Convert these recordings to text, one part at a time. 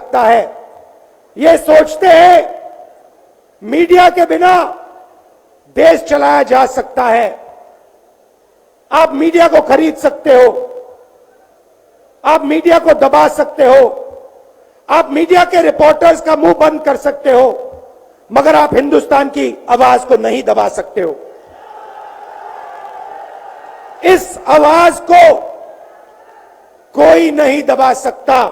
सकता है। ये सोचते हैं मीडिया के बिना देश चलाया जा सकता है। आप मीडिया को खरीद सकते हो, आप मीडिया को दबा सकते हो, आप मीडिया के रिपोर्टर्स का मुंह बंद कर सकते हो, मगर आप हिंदुस्तान की आवाज को नहीं दबा सकते हो। इस आवाज को कोई नहीं दबा सकता।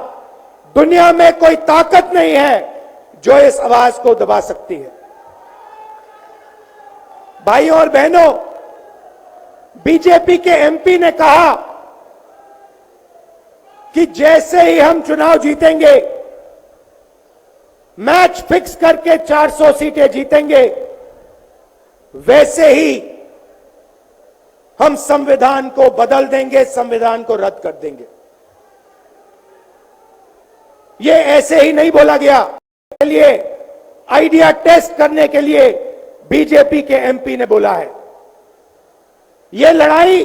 दुनिया में कोई ताकत नहीं है जो इस आवाज को दबा सकती है। भाइयों और बहनों, बीजेपी के एमपी ने कहा कि जैसे ही हम चुनाव जीतेंगे, मैच फिक्स करके 400 सीटें जीतेंगे, वैसे ही हम संविधान को बदल देंगे, संविधान को रद्द कर देंगे। ये ऐसे ही नहीं बोला गया। के लिए आइडिया टेस्ट करने के लिए बीजेपी के एमपी ने बोला है। यह लड़ाई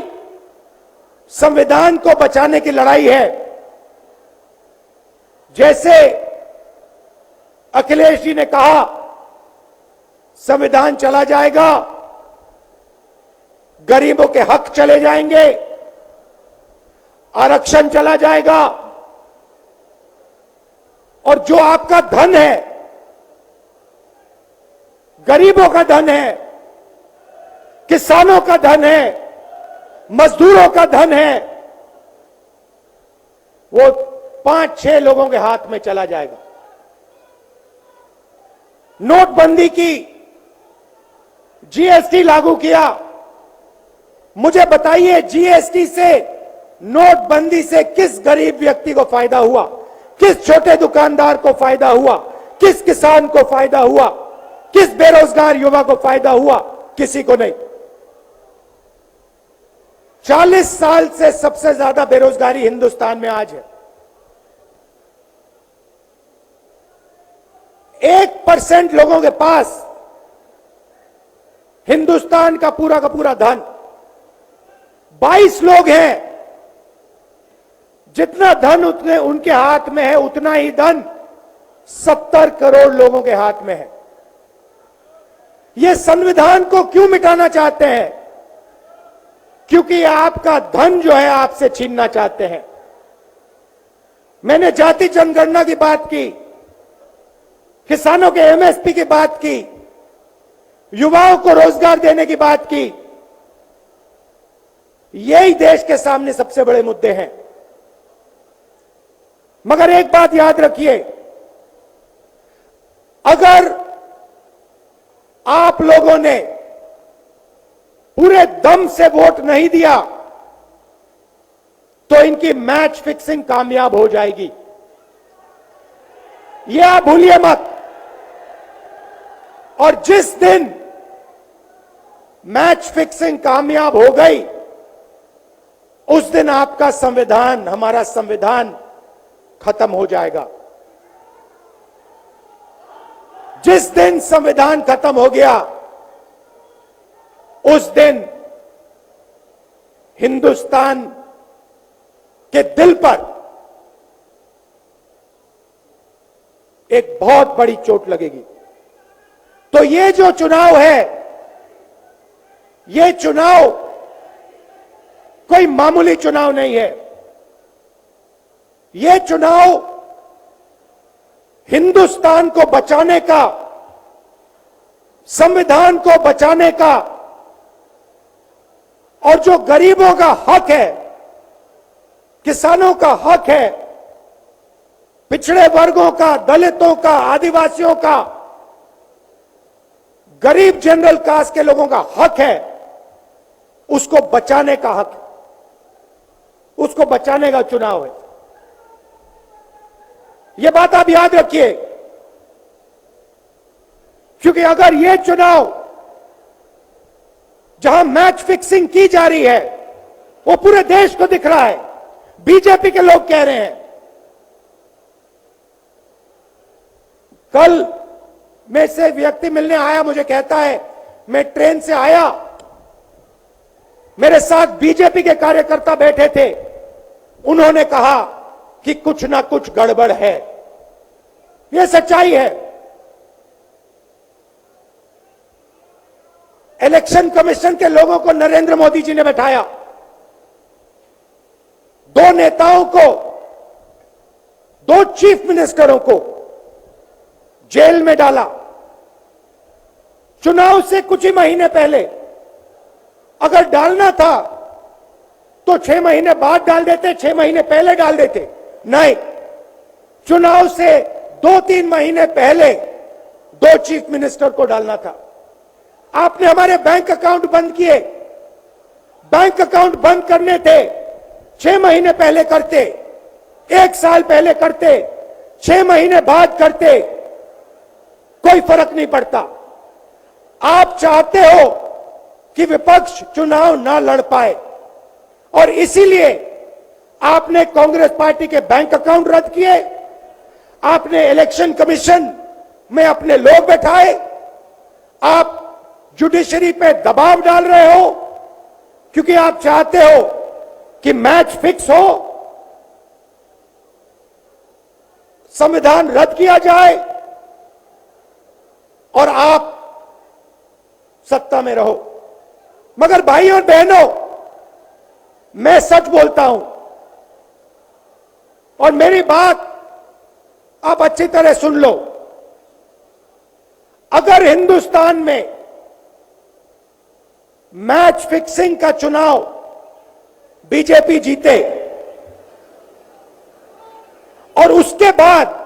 संविधान को बचाने की लड़ाई है। जैसे अखिलेश जी ने कहा संविधान चला जाएगा, गरीबों के हक चले जाएंगे, आरक्षण चला जाएगा, और जो आपका धन है, गरीबों का धन है, किसानों का धन है, मजदूरों का धन है, वो 5-6 लोगों के हाथ में चला जाएगा। नोटबंदी की, जीएसटी लागू किया। मुझे बताइए, जीएसटी से, नोटबंदी से किस गरीब व्यक्ति को फायदा हुआ? किस छोटे दुकानदार को फायदा हुआ? किस किसान को फायदा हुआ? किस बेरोजगार युवा को फायदा हुआ? किसी को नहीं। 40 साल से सबसे ज्यादा बेरोजगारी हिंदुस्तान में आज है। 1% लोगों के पास हिंदुस्तान का पूरा धन, 22 लोग हैं। जितना धन उतने उनके हाथ में है, उतना ही धन 70 करोड़ लोगों के हाथ में है। ये संविधान को क्यों मिटाना चाहते हैं? क्योंकि आपका धन जो है आपसे छीनना चाहते हैं। मैंने जाति जनगणना की बात की, किसानों के एमएसपी की बात की, युवाओं को रोजगार देने की बात की। यही देश के सामने सबसे बड़े मुद्दे हैं। मगर एक बात याद रखिए, अगर आप लोगों ने पूरे दम से वोट नहीं दिया तो इनकी मैच फिक्सिंग कामयाब हो जाएगी। यह आप भूलिए मत। और जिस दिन मैच फिक्सिंग कामयाब हो गई, उस दिन आपका संविधान, हमारा संविधान खत्म हो जाएगा। जिस दिन संविधान खत्म हो गया, उस दिन हिंदुस्तान के दिल पर एक बहुत बड़ी चोट लगेगी। तो ये जो चुनाव है, ये चुनाव कोई मामूली चुनाव नहीं है। ये चुनाव हिंदुस्तान को बचाने का, संविधान को बचाने का, और जो गरीबों का हक है, किसानों का हक है, पिछड़े वर्गों का, दलितों का, आदिवासियों का, गरीब जनरल कास्ट के लोगों का हक है, उसको बचाने का हक है, उसको बचाने का चुनाव है। यह बात आप याद रखिए, क्योंकि अगर यह चुनाव जहां मैच फिक्सिंग की जा रही है, वो पूरे देश को दिख रहा है। बीजेपी के लोग कह रहे हैं, कल में से व्यक्ति मिलने आया, मुझे कहता है मैं ट्रेन से आया, मेरे साथ बीजेपी के कार्यकर्ता बैठे थे, उन्होंने कहा कि कुछ ना कुछ गड़बड़ है। यह सच्चाई है। इलेक्शन कमीशन के लोगों को नरेंद्र मोदी जी ने बैठाया, दो नेताओं को, दो चीफ मिनिस्टरों को जेल में डाला। चुनाव से कुछ ही महीने पहले अगर डालना था तो 6 महीने बाद डाल देते, 6 महीने पहले डाल देते। नहीं, चुनाव से 2-3 महीने पहले दो चीफ मिनिस्टर को डालना था। आपने हमारे बैंक अकाउंट बंद किए। बैंक अकाउंट बंद करने थे, 6 महीने पहले करते, 1 साल पहले करते, 6 महीने बाद करते, कोई फर्क नहीं पड़ता। आप चाहते हो कि विपक्ष चुनाव ना लड़ पाए और इसीलिए आपने कांग्रेस पार्टी के बैंक अकाउंट रद्द किए, आपने इलेक्शन कमीशन में अपने लोग बैठाए, आप जुडिशरी पे दबाव डाल रहे हो क्योंकि आप चाहते हो कि मैच फिक्स हो, संविधान रद्द किया जाए और आप सत्ता में रहो। मगर भाइयों और बहनों, मैं सच बोलता हूं और मेरी बात आप अच्छी तरह सुन लो। अगर हिंदुस्तान में मैच फिक्सिंग का चुनाव बीजेपी जीते और उसके बाद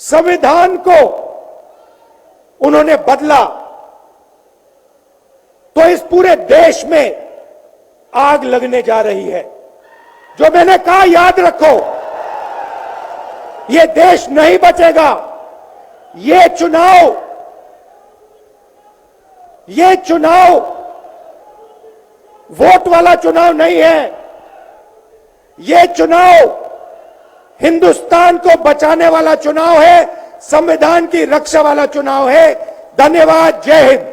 संविधान को उन्होंने बदला, तो इस पूरे देश में आग लगने जा रही है। जो मैंने कहा याद रखो, यह देश नहीं बचेगा। ये चुनाव वोट वाला चुनाव नहीं है। ये चुनाव हिंदुस्तान को बचाने वाला चुनाव है, संविधान की रक्षा वाला चुनाव है। धन्यवाद। जय हिंद।